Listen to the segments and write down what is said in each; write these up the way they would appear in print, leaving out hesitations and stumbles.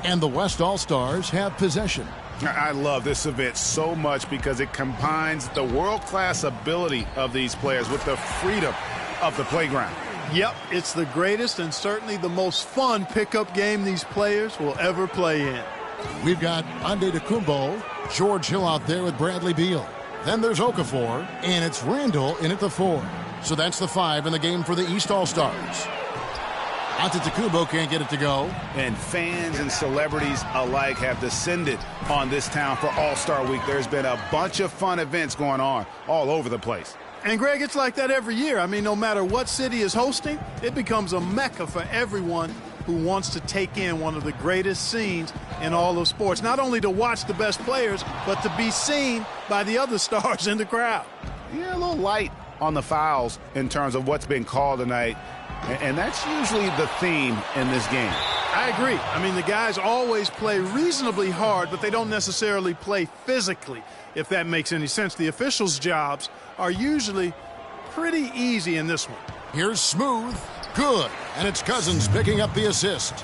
And the West All-Stars have possession. I love this event so much because it combines the world-class ability of these players with the freedom of the playground. Yep, it's the greatest and certainly the most fun pickup game these players will ever play in. We've got Antetokounmpo, George Hill out there with Bradley Beal. Then there's Okafor, and it's Randall in at the 4. So that's the 5 in the game for the East All-Stars. Antetokounmpo can't get it to go. And fans and celebrities alike have descended on this town for All-Star Week. There's been a bunch of fun events going on all over the place. And, Greg, it's like that every year. I mean, no matter what city is hosting, it becomes a mecca for everyone who wants to take in one of the greatest scenes in all of sports. Not only to watch the best players, but to be seen by the other stars in the crowd. Yeah, a little light on the fouls in terms of what's been called tonight. And that's usually the theme in this game. I agree. I mean, the guys always play reasonably hard, but they don't necessarily play physically, if that makes any sense. The officials' jobs are usually pretty easy in this one. Here's Smooth. Good. And it's Cousins picking up the assist.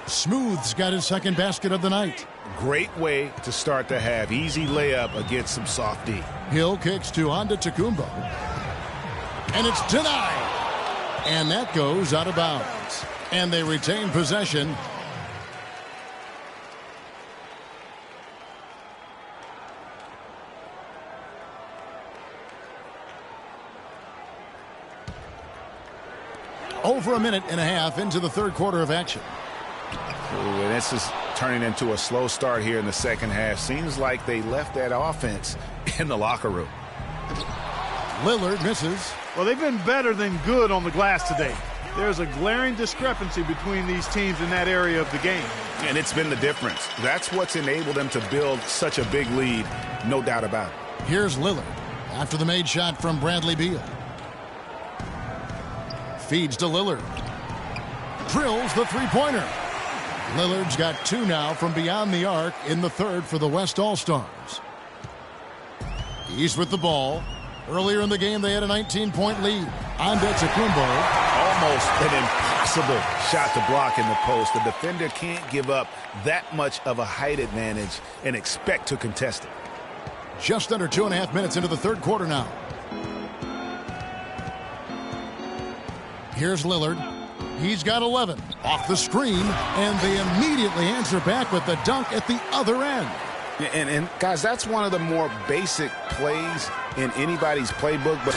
Smooth's got his second basket of the night. Great way to start the half. Easy layup against some soft D. Hill kicks to Antetokounmpo. And it's denied. And that goes out of bounds. And they retain possession. Over a minute and a half into the third quarter of action. Ooh, and this is turning into a slow start here in the second half. Seems like they left that offense in the locker room. Lillard misses. Well, they've been better than good on the glass today. There's a glaring discrepancy between these teams in that area of the game. And it's been the difference. That's what's enabled them to build such a big lead, no doubt about it. Here's Lillard after the made shot from Bradley Beal. Feeds to Lillard. Drills the three-pointer. Lillard's got 2 now from beyond the arc in the third for the West All-Stars. East with the ball. Earlier in the game, they had a 19-point lead. Antetokounmpo. Almost an impossible shot to block in the post. The defender can't give up that much of a height advantage and expect to contest it. Just under 2.5 minutes into the third quarter now. Here's Lillard. He's got 11. Off the screen, and they immediately answer back with the dunk at the other end. And guys, that's one of the more basic plays in anybody's playbook. But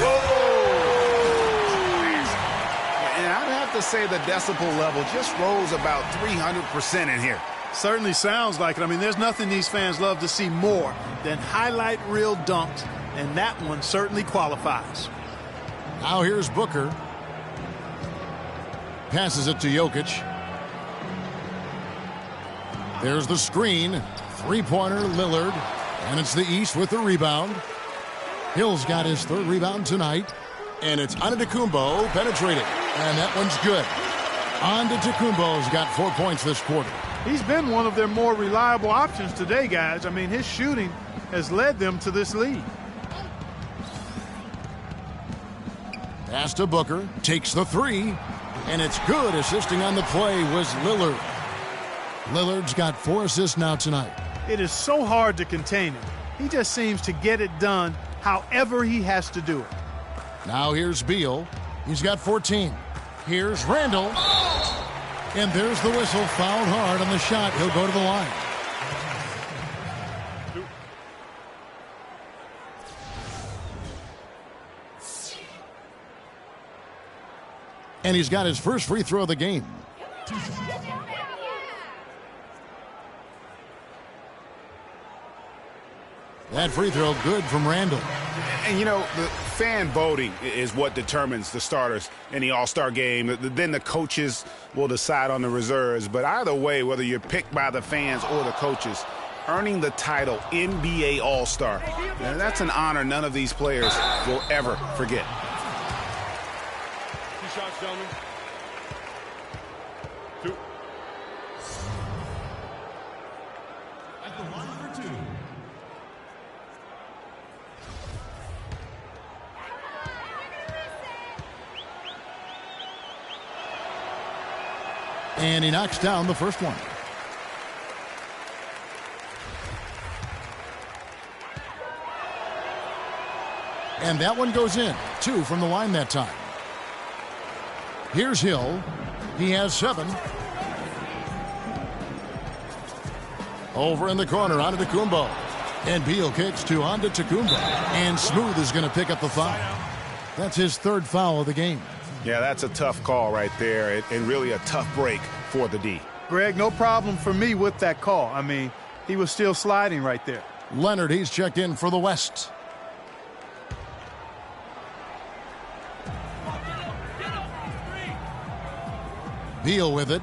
and I'd have to say the decibel level just rose about 300% in here. Certainly sounds like it. I mean, there's nothing these fans love to see more than highlight reel dunks, and that one certainly qualifies. Now here's Booker. Passes it to Jokic. There's the screen. Three-pointer, Lillard. And it's the East with the rebound. Hill's got his third rebound tonight. And it's Antetokounmpo penetrating. And that one's good. Antetokounmpo's got 4 points this quarter. He's been one of their more reliable options today, guys. I mean, his shooting has led them to this lead. Pass to Booker. Takes the 3. And it's good. Assisting on the play was Lillard. Lillard's got 4 assists now tonight. It is so hard to contain him. He just seems to get it done however he has to do it. Now here's Beal. He's got 14. Here's Randall. And there's the whistle. Fouled hard on the shot. He'll go to the line. And he's got his first free throw of the game. That free throw good from Randall. And, you know, the fan voting is what determines the starters in the All-Star game. Then the coaches will decide on the reserves. But either way, whether you're picked by the fans or the coaches, earning the title NBA All-Star, that's an honor none of these players will ever forget. 2 shots, gentlemen. 2. At the line for 2. And he knocks down the first one. And that one goes in. 2 from the line that time. Here's Hill. He has 7. Over in the corner, onto Tacumbo. And Beal kicks to onto Tacumbo. And Smooth is going to pick up the foul. That's his 3rd foul of the game. Yeah, that's a tough call right there, and really a tough break for the D. Greg, no problem for me with that call. I mean, he was still sliding right there. Leonard, he's checked in for the West. Beal with it.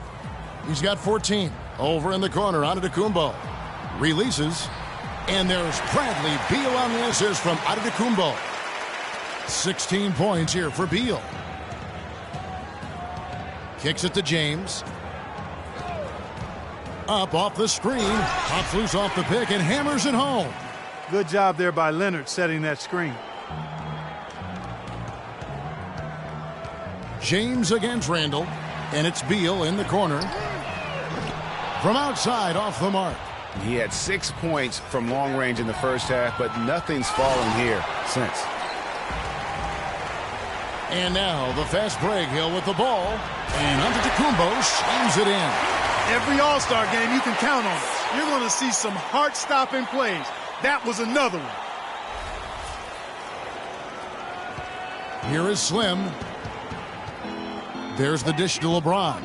He's got 14. Over in the corner, onto Tacumbo. Releases. And there's Bradley Beal on the assist from Antetokounmpo. 16 points here for Beal. Kicks it to James. Up off the screen. Pops loose off the pick and hammers it home. Good job there by Leonard setting that screen. James against Randall. And it's Beal in the corner. From outside, off the mark. He had 6 points from long range in the first half, but nothing's fallen here since. And now the fast break. Hill with the ball. And Antetokounmpo slams it in. Every All-Star game you can count on it. You're going to see some heart-stopping plays. That was another one. Here is Slim. There's the dish to LeBron.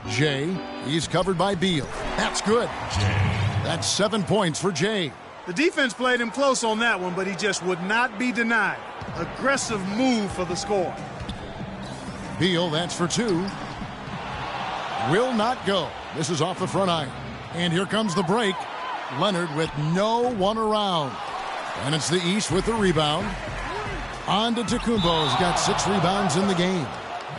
Jay, he's covered by Beal. That's good. That's 7 points for Jay. The defense played him close on that one, but he just would not be denied. Aggressive move for the score. Beal, that's for 2. Will not go. This is off the front iron. And here comes the break. Leonard with no one around. And it's the East with the rebound. On to Tacumbo's got 6 rebounds in the game.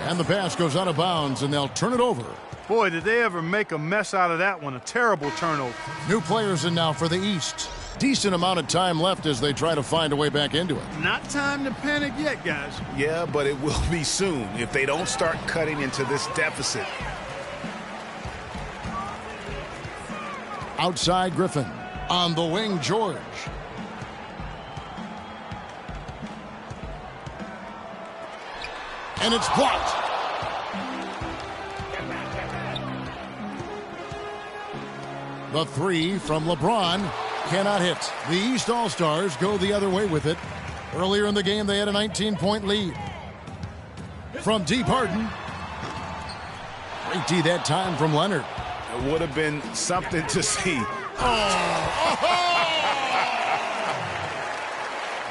And the pass goes out of bounds, and they'll turn it over. Boy, did they ever make a mess out of that one. A terrible turnover. New players in now for the East. Decent amount of time left as they try to find a way back into it. Not time to panic yet, guys. Yeah, but it will be soon if they don't start cutting into this deficit. Outside Griffin. On the wing, George. And it's blocked. The 3 from LeBron cannot hit. The East All-Stars go the other way with it. Earlier in the game, they had a 19-point lead. From deep, Harden. Great D that time from Leonard. It would have been something to see.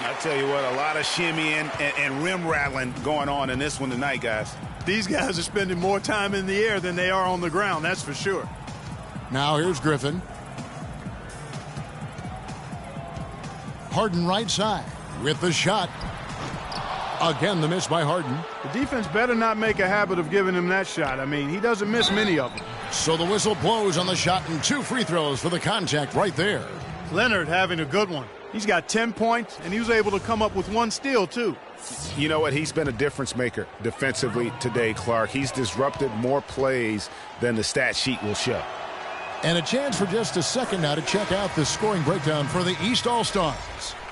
I tell you what, a lot of shimmying and rim rattling going on in this one tonight, guys. These guys are spending more time in the air than they are on the ground, that's for sure. Now here's Griffin. Harden right side with the shot. Again, the miss by Harden. The defense better not make a habit of giving him that shot. I mean, he doesn't miss many of them. So the whistle blows on the shot and 2 free throws for the contact right there. Leonard having a good one. He's got 10 points, and he was able to come up with 1 steal, too. You know what? He's been a difference maker defensively today, Clark. He's disrupted more plays than the stat sheet will show. And a chance for just a second now to check out the scoring breakdown for the East All-Stars.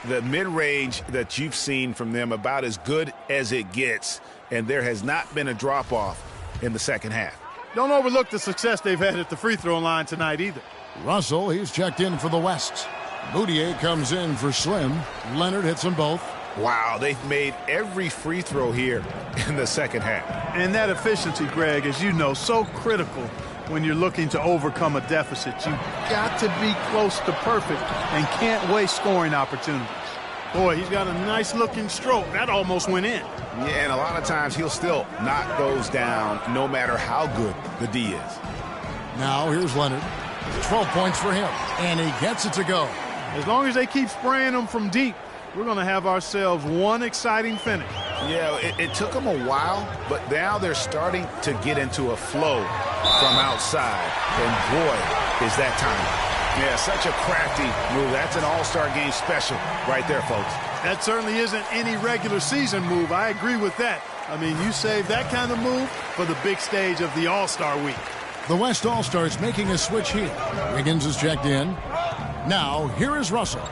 The mid-range that you've seen from them about as good as it gets, and there has not been a drop-off in the second half. Don't overlook the success they've had at the free throw line tonight either. Russell, he's checked in for the West. Moutier comes in for Slim. Leonard hits them both. Wow, they've made every free throw here in the second half. And that efficiency, Greg, as you know, so critical when you're looking to overcome a deficit. You've got to be close to perfect and can't waste scoring opportunities. Boy, he's got a nice-looking stroke. That almost went in. Yeah, and a lot of times he'll still knock those down no matter how good the D is. Now here's Leonard. 12 points for him, and he gets it to go. As long as they keep spraying them from deep, we're going to have ourselves one exciting finish. Yeah, it took them a while, but now they're starting to get into a flow from outside. And boy, is that time. Yeah, such a crafty move. That's an all-star game special right there, folks. That certainly isn't any regular season move. I agree with that. I mean, you save that kind of move for the big stage of the All-Star week. The West All-Stars making a switch here. Wiggins is checked in. Now, here is Russell.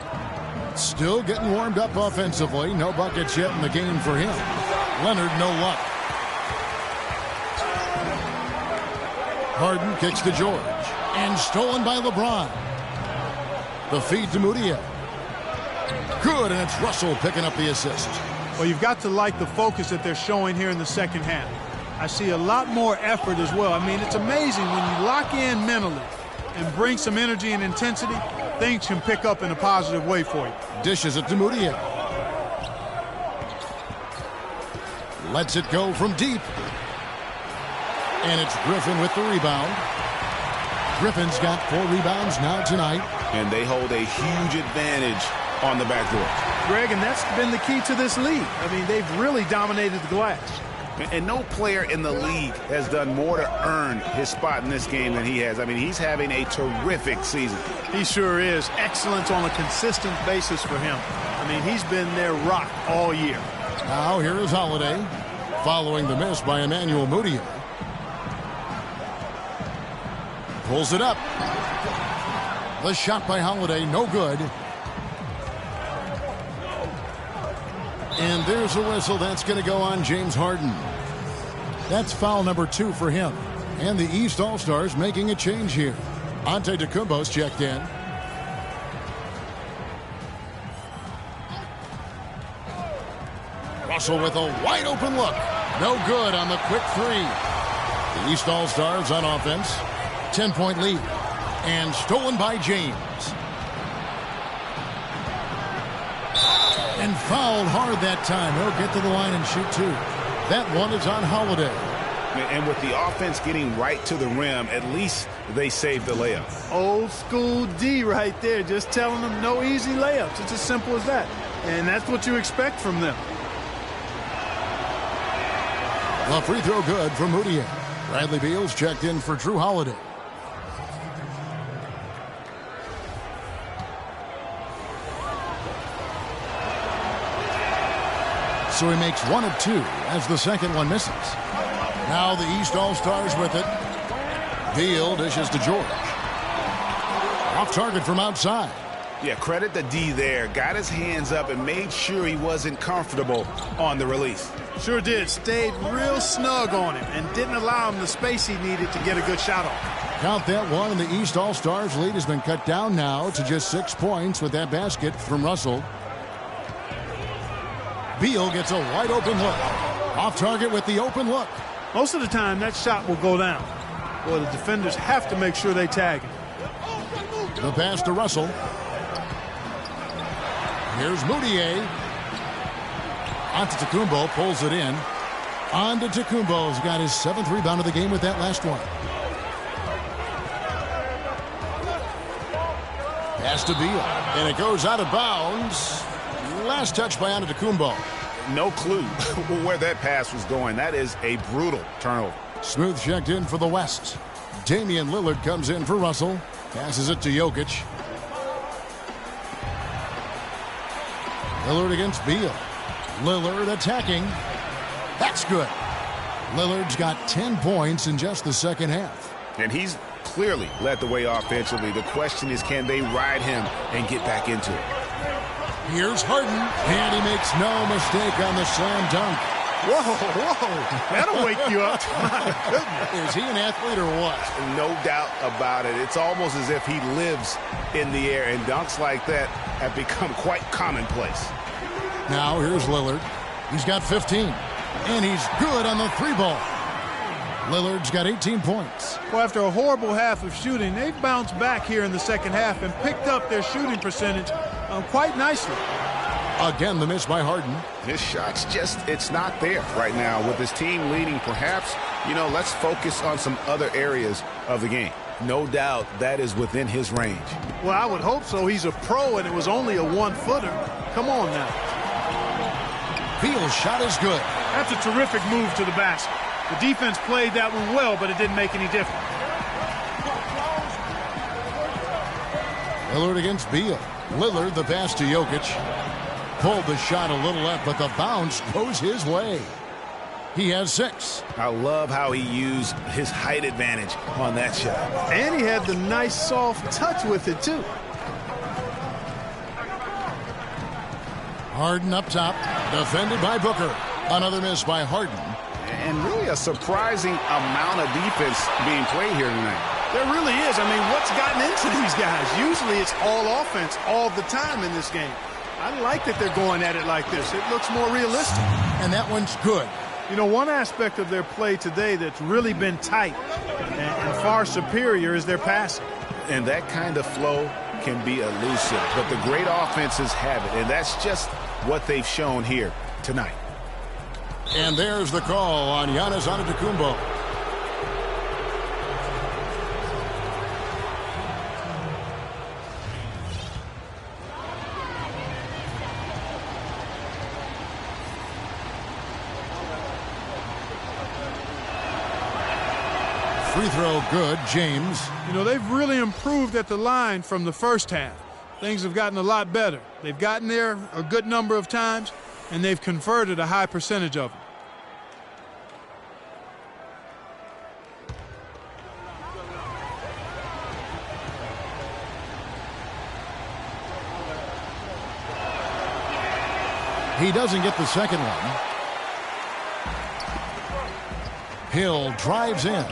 Still getting warmed up offensively. No buckets yet in the game for him. Leonard, no luck. Harden kicks to George. And stolen by LeBron. The feed to Mudiay. Good, and it's Russell picking up the assist. Well, you've got to like the focus that they're showing here in the second half. I see a lot more effort as well. I mean, it's amazing when you lock in mentally and bring some energy and intensity, things can pick up in a positive way for you. Dishes it to Mudiay. Lets it go from deep. And it's Griffin with the rebound. Griffin's got 4 rebounds now tonight. And they hold a huge advantage on the backboard. Greg, and that's been the key to this league. I mean, they've really dominated the glass. And no player in the league has done more to earn his spot in this game than he has. I mean, he's having a terrific season. He sure is. Excellence on a consistent basis for him. I mean, he's been their rock all year. Now here is Holiday, following the miss by Emmanuel Mudiay. Pulls it up. The shot by Holiday, no good. And there's a whistle. That's going to go on James Harden. That's foul number 2 for him. And the East All-Stars making a change here. Antetokounmpo's checked in. Russell with a wide open look. No good on the quick 3. The East All-Stars on offense. 10-point lead. And stolen by James. And fouled hard that time. He'll get to the line and shoot 2. That one is on Holiday. And with the offense getting right to the rim, at least they saved the layup. Old school D right there, just telling them no easy layups. It's as simple as that. And that's what you expect from them. A free throw good from Mudiay. Bradley Beal's checked in for Drew Holiday. So he makes 1 of 2 as the second one misses. Now the East All-Stars with it. Beal dishes to George. Off target from outside. Yeah, credit the D there. Got his hands up and made sure he wasn't comfortable on the release. Sure did. Stayed real snug on him and didn't allow him the space he needed to get a good shot off. Count that one, and the East All-Stars lead has been cut down now to just 6 points with that basket from Russell. Beal gets a wide open look. Off target with the open look. Most of the time, that shot will go down. Well, the defenders have to make sure they tag him. The pass to Russell. Here's Mudiay. Antetokounmpo pulls it in. Antetokounmpo's got his 7th rebound of the game with that last one. Pass to Beal. And it goes out of bounds. Last touch by Antetokounmpo. No clue where that pass was going. That is a brutal turnover. Smooth checked in for the West. Damian Lillard comes in for Russell. Passes it to Jokic. Lillard against Beal. Lillard attacking. That's good. Lillard's got 10 points in just the second half. And he's clearly led the way offensively. The question is, can they ride him and get back into it? Here's Harden, and he makes no mistake on the slam dunk. Whoa. That'll wake you up. My goodness. Is he an athlete or what? No doubt about it. It's almost as if he lives in the air, and dunks like that have become quite commonplace. Now here's Lillard. He's got 15, and he's good on the 3-ball. Lillard's got 18 points. Well, after a horrible half of shooting, they've bounced back here in the second half and picked up their shooting percentage quite nicely. Again, the miss by Harden. His shot's just, it's not there right now. With his team leading, perhaps, let's focus on some other areas of the game. No doubt that is within his range. Well, I would hope so. He's a pro, and it was only a 1-footer. Come on now. Beal's shot is good. That's a terrific move to the basket. The defense played that one well, but it didn't make any difference. Lillard against Beal. Lillard, the pass to Jokic. Pulled the shot a little left, but the bounce goes his way. He has 6. I love how he used his height advantage on that shot. And he had the nice soft touch with it, too. Harden up top, defended by Booker. Another miss by Harden. And really a surprising amount of defense being played here tonight. There really is. I mean, what's gotten into these guys? Usually it's all offense all the time in this game. I like that they're going at it like this. It looks more realistic. And that one's good. You know, one aspect of their play today that's really been tight and far superior is their passing. And that kind of flow can be elusive, but the great offenses have it, and that's just what they've shown here tonight. And there's the call on Giannis Antetokounmpo. Free throw good, James. You know, they've really improved at the line from the first half. Things have gotten a lot better. They've gotten there a good number of times, and they've converted a high percentage of them. He doesn't get the second one. Hill drives in.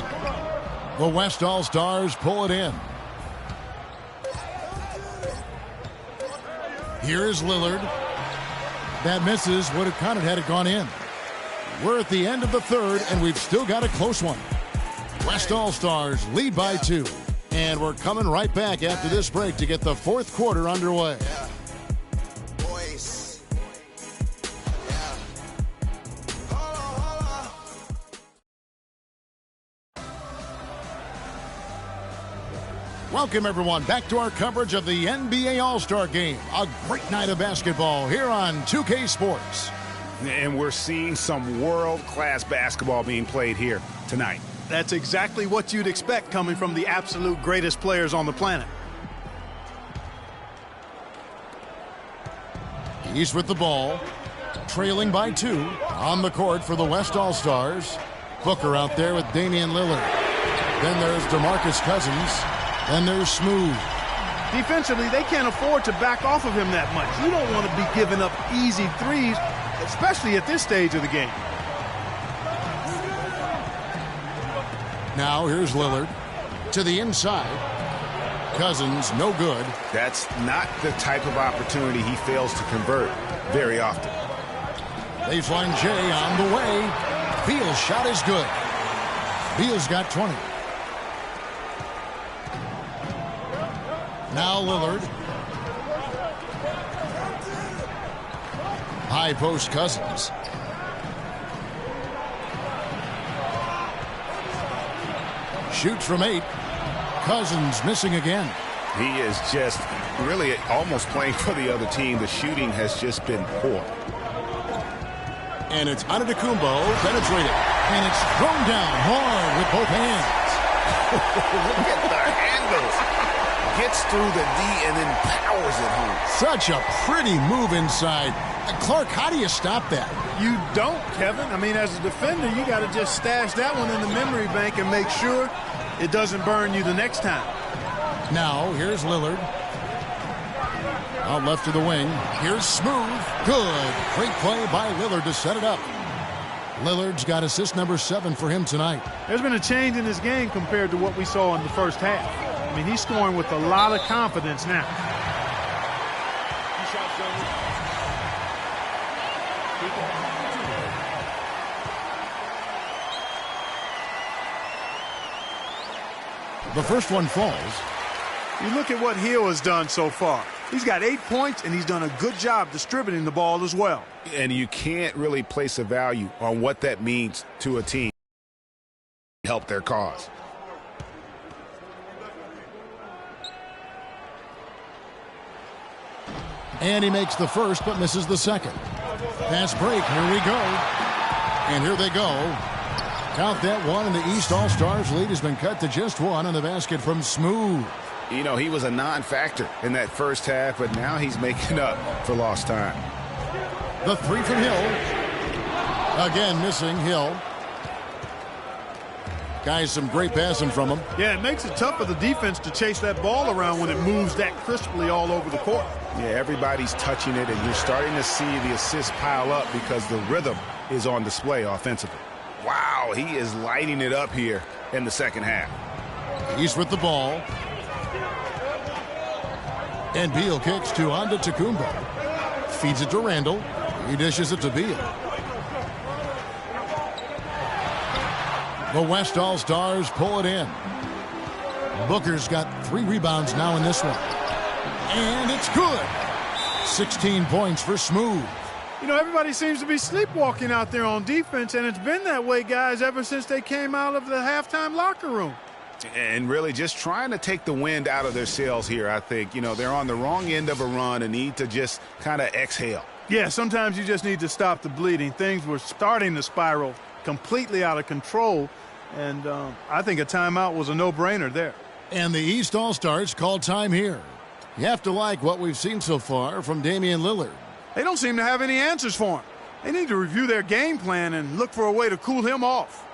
The West All-Stars pull it in. Here is Lillard. That misses. Would have counted had it gone in. We're at the end of the third, and we've still got a close one. West All-Stars lead by 2. And we're coming right back after this break to get the fourth quarter underway. Welcome, everyone, back to our coverage of the NBA All-Star Game. A great night of basketball here on 2K Sports. And we're seeing some world-class basketball being played here tonight. That's exactly what you'd expect coming from the absolute greatest players on the planet. He's with the ball, trailing by 2 on the court for the West All-Stars. Booker out there with Damian Lillard. Then there's DeMarcus Cousins. And they're smooth. Defensively, they can't afford to back off of him that much. You don't want to be giving up easy threes, especially at this stage of the game. Now here's Lillard to the inside. Cousins, no good. That's not the type of opportunity he fails to convert very often. Baseline J on the way. Beal's shot is good. Beal's got 20. Now Lillard. High post Cousins. Shoots from 8. Cousins missing again. He is just really almost playing for the other team. The shooting has just been poor. And it's Antetokounmpo penetrating. And it's thrown down hard with both hands. Look at the handles. Gets through the D and then powers it home. Such a pretty move inside. Clark, how do you stop that? You don't, Kevin. I mean, as a defender, you got to just stash that one in the memory bank and make sure it doesn't burn you the next time. Now, here's Lillard. Out left to the wing. Here's Smooth. Good. Great play by Lillard to set it up. Lillard's got assist number 7 for him tonight. There's been a change in his game compared to what we saw in the first half. I mean, he's scoring with a lot of confidence now. The first one falls. You look at what Hill has done so far. He's got 8 points, and he's done a good job distributing the ball as well. And you can't really place a value on what that means to a team to help their cause. And he makes the first, but misses the second. Pass break, here we go. And here they go. Count that one, and the East All-Stars lead has been cut to just 1 on the basket from Smooth. You know, he was a non-factor in that first half, but now he's making up for lost time. The 3 from Hill. Again, missing Hill. Guys, some great passing from him. Yeah, it makes it tough for the defense to chase that ball around when it moves that crisply all over the court. Yeah, everybody's touching it, and you're starting to see the assists pile up because the rhythm is on display offensively. Wow, he is lighting it up here in the second half. East with the ball. And Beal kicks to Antetokounmpo. Feeds it to Randall. He dishes it to Beal. The West All-Stars pull it in. Booker's got 3 rebounds now in this one. And it's good. 16 points for Smooth. You know, everybody seems to be sleepwalking out there on defense, and it's been that way, guys, ever since they came out of the halftime locker room. And really just trying to take the wind out of their sails here, I think. You know, they're on the wrong end of a run and need to just kind of exhale. Yeah, sometimes you just need to stop the bleeding. Things were starting to spiral completely out of control, and I think a timeout was a no-brainer there. And the East All-Stars call time here. You have to like what we've seen so far from Damian Lillard. They don't seem to have any answers for him. They need to review their game plan and look for a way to cool him off.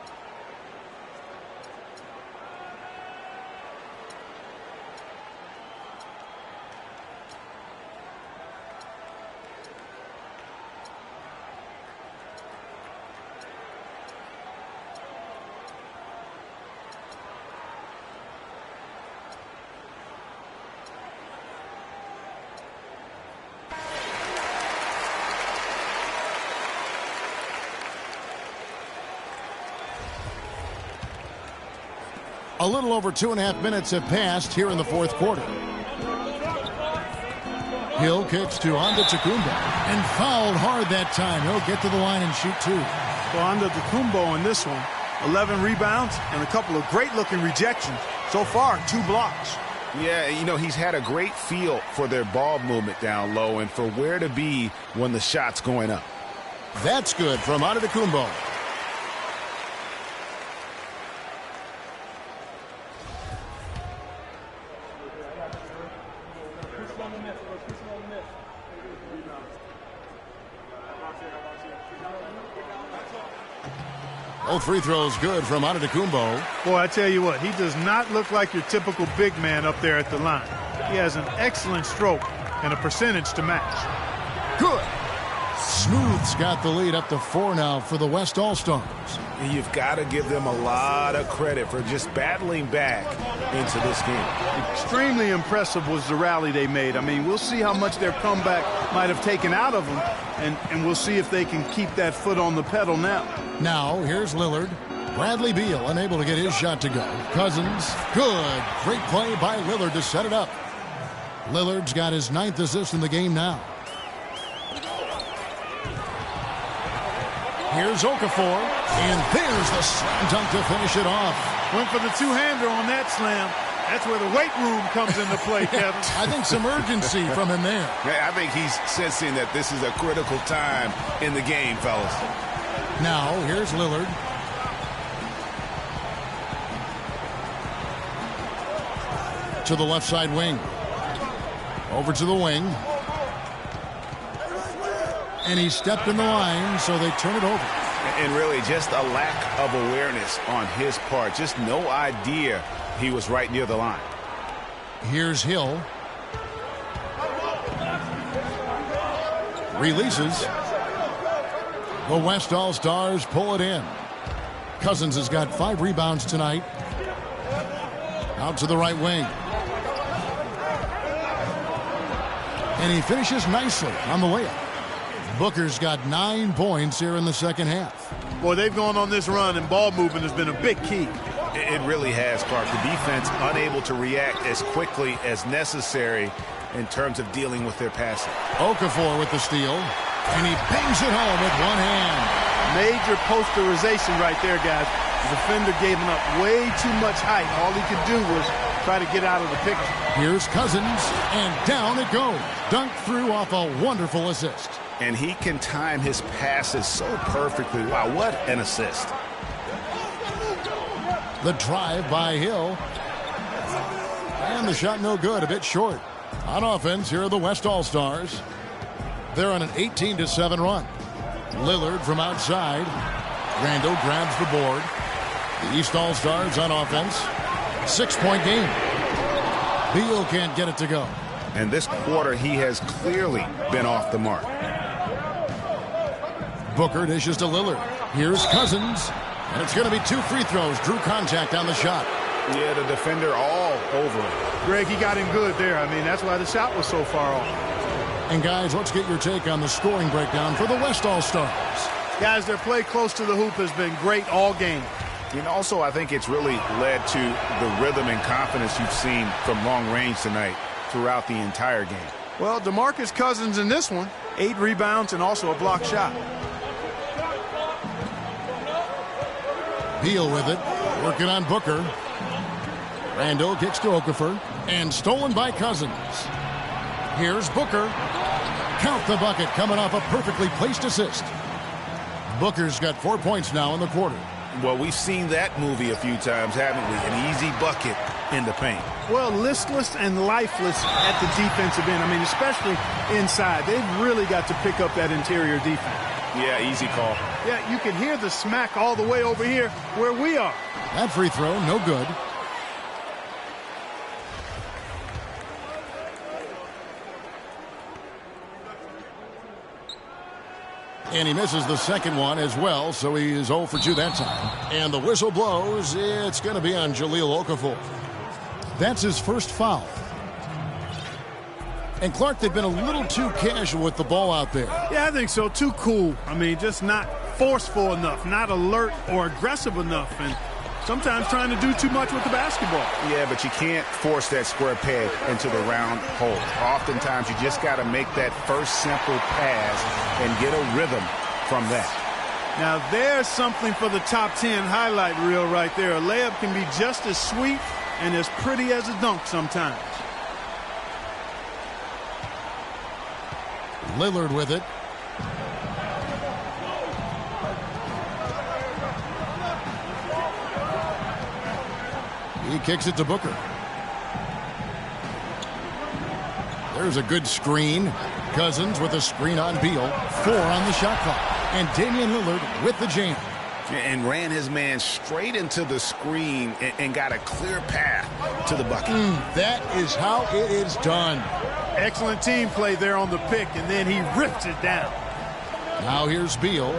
A little over 2.5 minutes have passed here in the fourth quarter. Hill kicks to Antetokounmpo and fouled hard that time. He'll get to the line and shoot 2. So Antetokounmpo in this one, 11 rebounds and a couple of great-looking rejections. So far, 2 blocks. Yeah, you know, he's had a great feel for their ball movement down low and for where to be when the shot's going up. That's good from Antetokounmpo. Both free throws good from Antetokounmpo. Boy, I tell you what, he does not look like your typical big man up there at the line. He has an excellent stroke and a percentage to match. Good. Smooth's got the lead up to 4 now for the West All-Stars. And you've got to give them a lot of credit for just battling back into this game. Extremely impressive was the rally they made. I mean, we'll see how much their comeback might have taken out of them, and we'll see if they can keep that foot on the pedal now. Now, here's Lillard. Bradley Beal unable to get his shot to go. Cousins, good. Great play by Lillard to set it up. Lillard's got his 9th assist in the game now. Here's Okafor, and there's the slam dunk to finish it off. Went for the two-hander on that slam. That's where the weight room comes into play, Kevin. I think some urgency from him there. I think he's sensing that this is a critical time in the game, fellas. Now, here's Lillard. To the left side wing. Over to the wing. And he stepped in the line, so they turn it over. And really just a lack of awareness on his part. Just no idea he was right near the line. Here's Hill. Releases. The West All-Stars pull it in. Cousins has got 5 rebounds tonight. Out to the right wing. And he finishes nicely on the layup. Booker's got 9 points here in the second half. Boy, they've gone on this run, and ball movement has been a big key. It really has, Clark. The defense unable to react as quickly as necessary in terms of dealing with their passing. Okafor with the steal, and he bangs it home with one hand. Major posterization right there, guys. The defender gave him up way too much height. All he could do was try to get out of the picture. Here's Cousins, and down it goes. Dunked through off a wonderful assist. And he can time his passes so perfectly. Wow, what an assist. The drive by Hill. And the shot no good, a bit short. On offense, here are the West All-Stars. They're on an 18-7 run. Lillard from outside. Randall grabs the board. The East All-Stars on offense. 6-point game. Beal can't get it to go. And this quarter, he has clearly been off the mark. Booker dishes to Lillard. Here's Cousins. And it's going to be 2 free throws. Drew contact on the shot. Yeah, the defender all over it. Greg, he got him good there. I mean, that's why the shot was so far off. And guys, let's get your take on the scoring breakdown for the West All-Stars. Guys, their play close to the hoop has been great all game. And also, I think it's really led to the rhythm and confidence you've seen from long range tonight throughout the entire game. Well, DeMarcus Cousins in this one, 8 rebounds and also a block shot. Beal with it, working on Booker. Randall kicks to Okafor, and stolen by Cousins. Here's Booker. Count the bucket, coming off a perfectly placed assist. Booker's got 4 points now in the quarter. Well, we've seen that movie a few times, haven't we? An easy bucket in the paint. Well, listless and lifeless at the defensive end. I mean, especially inside. They've really got to pick up that interior defense. Yeah, easy call. Yeah, you can hear the smack all the way over here where we are. That free throw, no good. And he misses the second one as well, so he is 0 for 2 that time. And the whistle blows. It's going to be on Jahlil Okafor. That's his first foul. And Clark, they've been a little too casual with the ball out there. Yeah, I think so. Too cool. I mean, just not forceful enough, not alert or aggressive enough, and sometimes trying to do too much with the basketball. Yeah, but you can't force that square peg into the round hole. Oftentimes, you just got to make that first simple pass and get a rhythm from that. Now, there's something for the top 10 highlight reel right there. A layup can be just as sweet and as pretty as a dunk sometimes. Lillard with it. He kicks it to Booker. There's a good screen. Cousins with a screen on Beal. 4 on the shot clock. And Damian Lillard with the jam. And ran his man straight into the screen and got a clear path to the bucket. That is how it is done. Excellent team play there on the pick, and then he rips it down. Now here's Beal.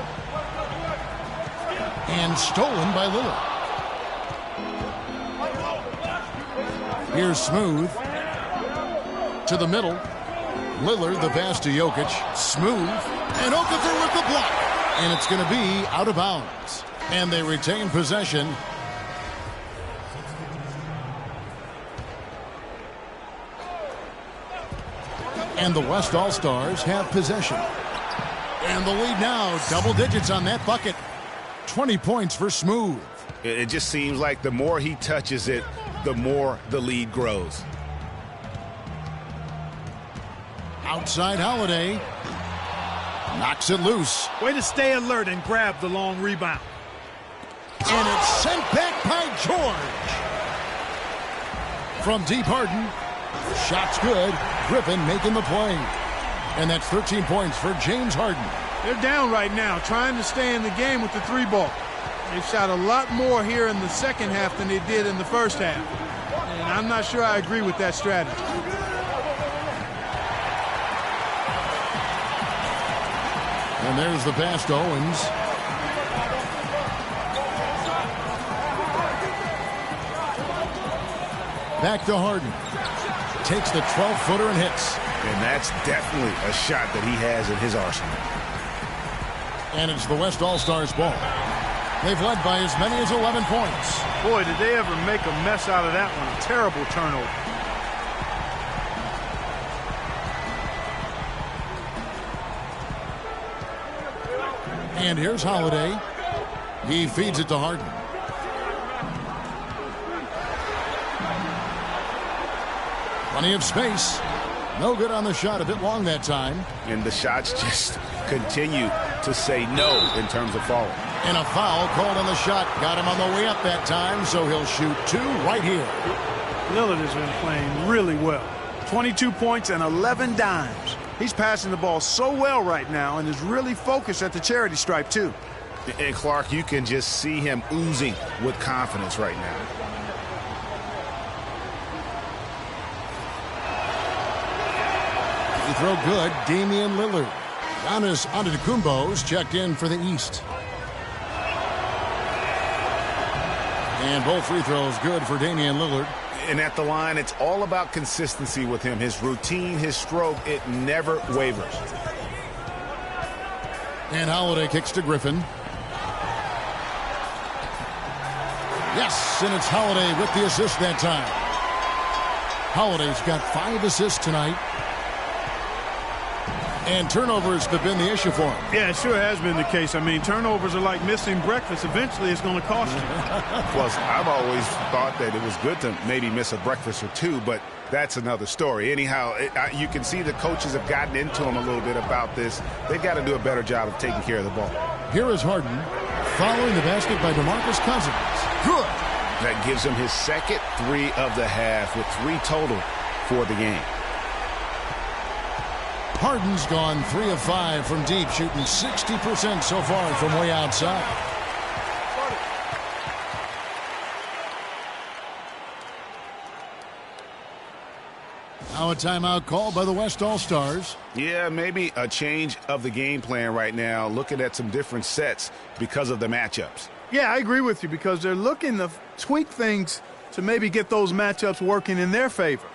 And stolen by Lillard. Here's Smooth. To the middle. Lillard, the pass to Jokic. Smooth. And Okafor with the block. And it's going to be out of bounds. And they retain possession. And the West All-Stars have possession. And the lead now, double digits on that bucket. 20 points for Smooth. It just seems like the more he touches it, the more the lead grows. Outside Holiday. Knocks it loose. Way to stay alert and grab the long rebound. And it's sent back by George. From deep Harden. Shot's good. Griffin making the play. And that's 13 points for James Harden. They're down right now, trying to stay in the game with the 3-ball. They've shot a lot more here in the second half than they did in the first half. And I'm not sure I agree with that strategy. And there's the pass to Owens. Back to Harden. Takes the 12-footer and hits. And that's definitely a shot that he has in his arsenal. And it's the West All-Stars ball. They've led by as many as 11 points. Boy, did they ever make a mess out of that one. A terrible turnover. And here's Holiday. He feeds it to Harden. Plenty of space. No good on the shot. A bit long that time. And the shots just continue to say no in terms of falling. And a foul called on the shot. Got him on the way up that time, so he'll shoot 2 right here. Lillard has been playing really well. 22 points and 11 dimes. He's passing the ball so well right now and is really focused at the charity stripe, too. And Clark, you can just see him oozing with confidence right now. Free throw good. Damian Lillard. Giannis Antetokounmpo's checked in for the East. And both free throws good for Damian Lillard. And at the line, it's all about consistency with him. His routine, his stroke, it never wavers. And Holiday kicks to Griffin. Yes, and it's Holiday with the assist that time. Holiday's got 5 assists tonight. And turnovers have been the issue for him. Yeah, it sure has been the case. I mean, turnovers are like missing breakfast. Eventually, it's going to cost you. Plus, I've always thought that it was good to maybe miss a breakfast or two, but that's another story. Anyhow, you can see the coaches have gotten into him a little bit about this. They've got to do a better job of taking care of the ball. Here is Harden following the basket by DeMarcus Cousins. Good. That gives him his second 3 of the half with 3 total for the game. Harden's gone 3 of 5 from deep, shooting 60% so far from way outside. Now a timeout called by the West All-Stars. Yeah, maybe a change of the game plan right now, looking at some different sets because of the matchups. Yeah, I agree with you because they're looking to tweak things to maybe get those matchups working in their favor.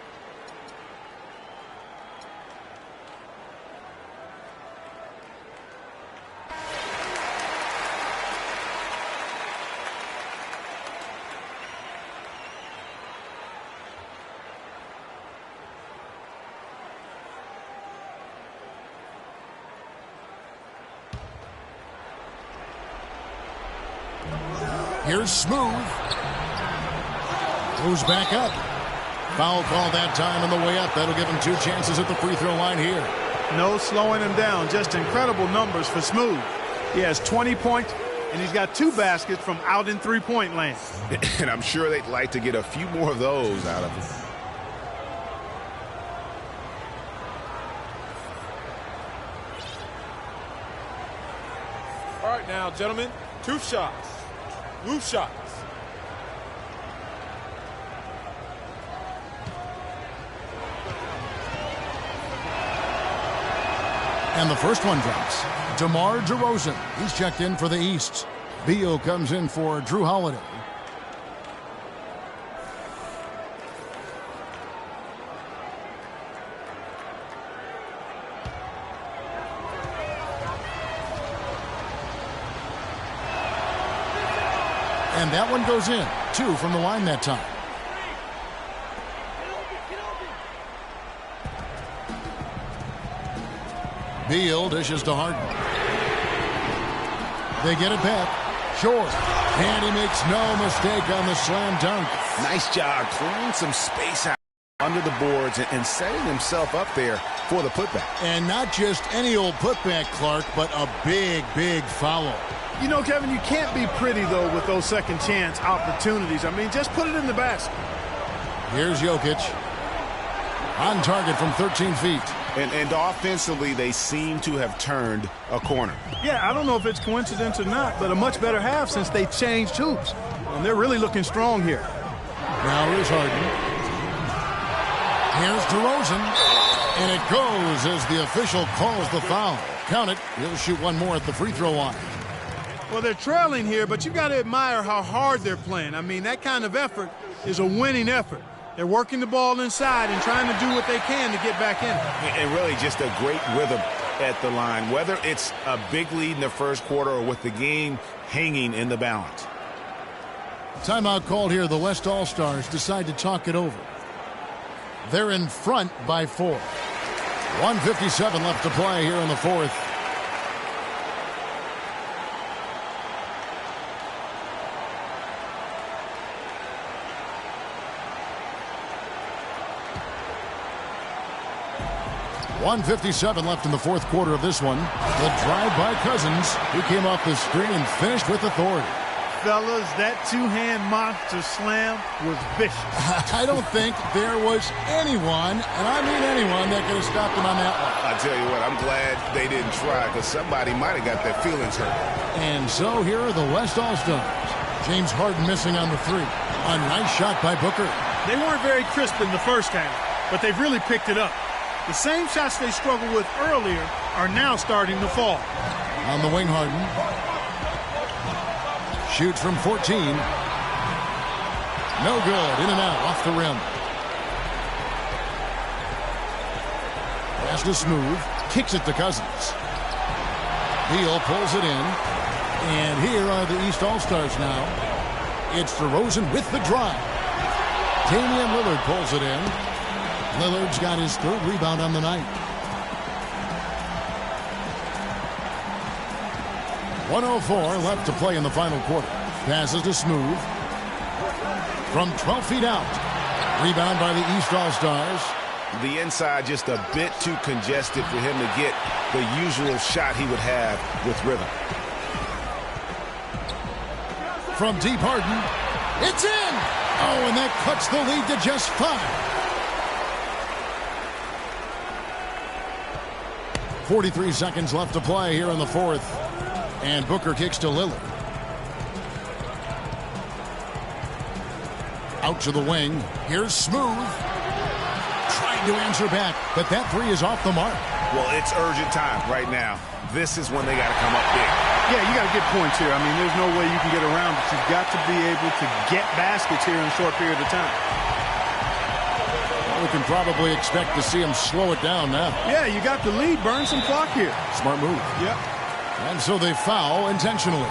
Here's Smooth. Moves back up. Foul call that time on the way up. That'll give him 2 chances at the free throw line here. No slowing him down. Just incredible numbers for Smooth. He has 20 points, and he's got 2 baskets from out in three-point land. And I'm sure they'd like to get a few more of those out of him. All right, now, gentlemen, 2 shots. Loose shots. And the first one drops. DeMar DeRozan. He's checked in for the East. Beal comes in for Drew Holiday. And that one goes in. 2 from the line that time. Beal dishes to Harden. They get it back. Short. And he makes no mistake on the slam dunk. Nice job clearing some space out under the boards and setting himself up there for the putback. And not just any old putback, Clark, but a big, big foul. You know, Kevin, you can't be pretty, though, with those second chance opportunities. I mean, just put it in the basket. Here's Jokic. On target from 13 feet. And offensively, they seem to have turned a corner. Yeah, I don't know if it's coincidence or not, but a much better half since they changed hoops. And they're really looking strong here. Now here's Harden. Here's DeRozan. And it goes as the official calls the foul. Count it. He'll shoot one more at the free throw line. Well, they're trailing here, but you got to admire how hard they're playing. I mean, that kind of effort is a winning effort. They're working the ball inside and trying to do what they can to get back in it. And really just a great rhythm at the line, whether it's a big lead in the first quarter or with the game hanging in the balance. Timeout called here. The West All-Stars decide to talk it over. They're in front by 4. 1:57 left to play here in the fourth. .157 left in the fourth quarter of this one. The drive by Cousins, who came off the screen and finished with authority. fellas, that two-hand monster slam was vicious. I don't think there was anyone, and I mean anyone, that could have stopped him on that one. I tell you what, I'm glad they didn't try, because somebody might have got their feelings hurt. And so here are the West All-Stars. James Harden missing on the three. A nice shot by Booker. They weren't very crisp in the first half, but they've really picked it up. The same shots they struggled with earlier are now starting to fall. On the wing, Harden. Shoots from 14. No good. In and out. Off the rim. Pass to Smooth. Kicks it to Cousins. Beal pulls it in. And here are the East All-Stars now. It's DeRozan with the drive. Damian Lillard pulls it in. Lillard's got his third rebound on the night. 1:04 left to play in the final quarter. Passes to Smooth. From 12 feet out. Rebound by the East All-Stars. The inside just a bit too congested for him to get the usual shot he would have with rhythm. From deep, Harden. It's in! Oh, and that cuts the lead to just 5. 43 seconds left to play here in the fourth. And Booker kicks to Lillard. Out to the wing. Here's Smooth. Trying to answer back, but that three is off the mark. Well, it's urgent time right now. This is when they got to come up big. Yeah, you got to get points here. I mean, there's no way you can get around it. You've got to be able to get baskets here in a short period of time. Well, we can probably expect to see him slow it down now. Yeah, you got the lead. Burn some clock here. Smart move. Yep. And so they foul intentionally.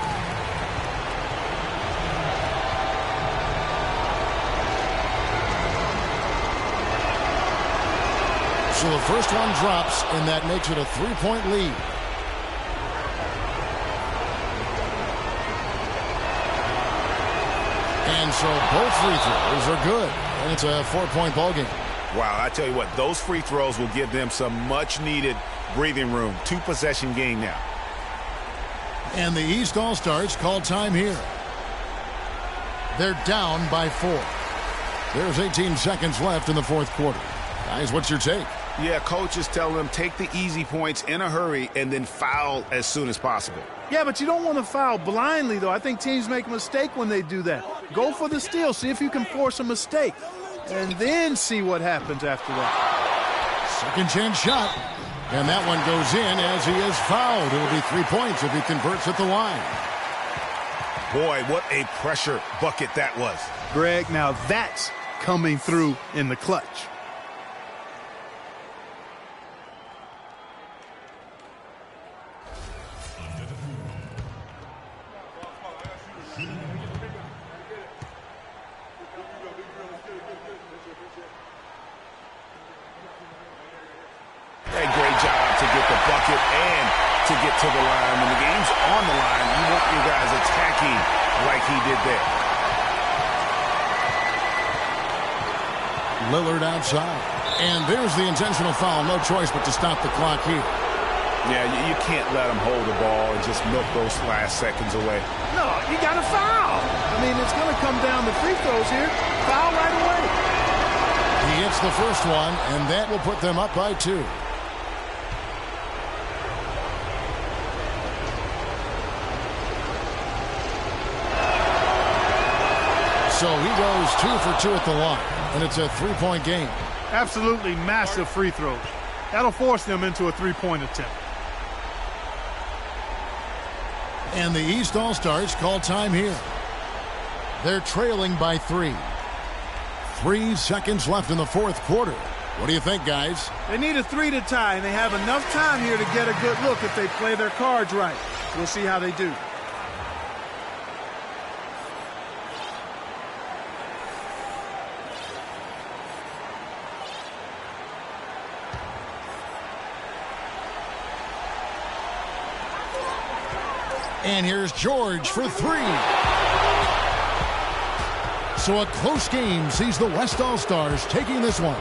So the first one drops, and that makes it a 3-point lead. And so both free throws are good, and it's a 4-point ball game. Wow, I tell you what, those free throws will give them some much-needed breathing room. 2-possession game now. And the East All-Stars call time here. They're down by 4. There's 18 seconds left in the fourth quarter. Guys, what's your take? Yeah, coaches tell them take the easy points in a hurry and then foul as soon as possible. Yeah, but you don't want to foul blindly, though. I think teams make a mistake when they do that. Go for the steal. See if you can force a mistake. And then see what happens after that. Second chance shot. And that one goes in as he is fouled. It'll be 3 points if he converts at the line. Boy, what a pressure bucket that was. Greg, now that's coming through in the clutch. To get to the line. When the game's on the line, you want your guys attacking like he did there. Lillard outside. And there's the intentional foul. No choice but to stop the clock here. Yeah, you can't let him hold the ball and just milk those last seconds away. No, you got to foul. I mean, it's going to come down to free throws here. Foul right away. He hits the first one, and that will put them up by 2. So he goes 2 for 2 at the line, and it's a 3-point game. Absolutely massive free throws. That'll force them into a 3-point attempt. And the East All-Stars call time here. They're trailing by 3. 3 seconds left in the fourth quarter. What do you think, guys? They need a 3 to tie, and they have enough time here to get a good look if they play their cards right. We'll see how they do. And here's George for 3. So a close game sees the West All-Stars taking this one.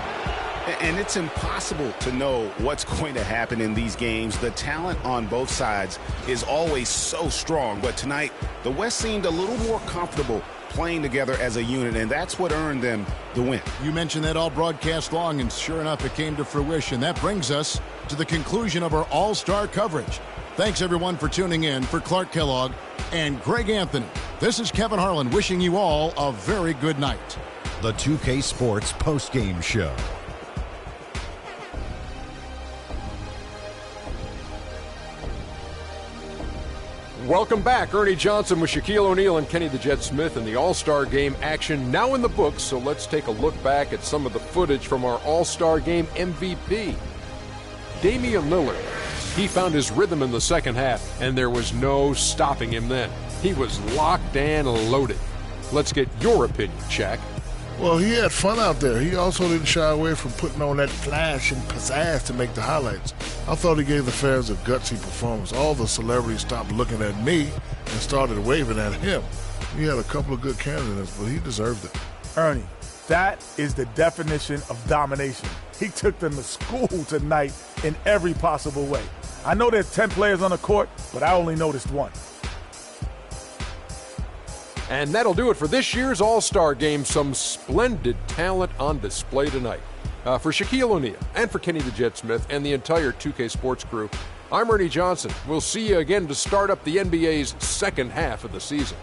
And it's impossible to know what's going to happen in these games. The talent on both sides is always so strong. But tonight, the West seemed a little more comfortable playing together as a unit, and that's what earned them the win. You mentioned that all broadcast long, and sure enough, it came to fruition. That brings us to the conclusion of our all-star coverage. Thanks, everyone, for tuning in. For Clark Kellogg and Greg Anthony, this is Kevin Harlan wishing you all a very good night. The 2K Sports Postgame Show. Welcome back. Ernie Johnson with Shaquille O'Neal and Kenny the Jet Smith in the All-Star Game action now in the books. So let's take a look back at some of the footage from our All-Star Game MVP. Damian Lillard. He found his rhythm in the second half, and there was no stopping him then. He was locked and loaded. Let's get your opinion, Shaq. Well, he had fun out there. He also didn't shy away from putting on that flash and pizzazz to make the highlights. I thought he gave the fans a gutsy performance. All the celebrities stopped looking at me and started waving at him. He had a couple of good candidates, but he deserved it. Ernie, that is the definition of domination. He took them to school tonight in every possible way. I know there's 10 players on the court, but I only noticed one. And that'll do it for this year's All-Star Game. Some splendid talent on display tonight. For Shaquille O'Neal and for Kenny the Jet Smith and the entire 2K Sports crew, I'm Ernie Johnson. We'll see you again to start up the NBA's second half of the season.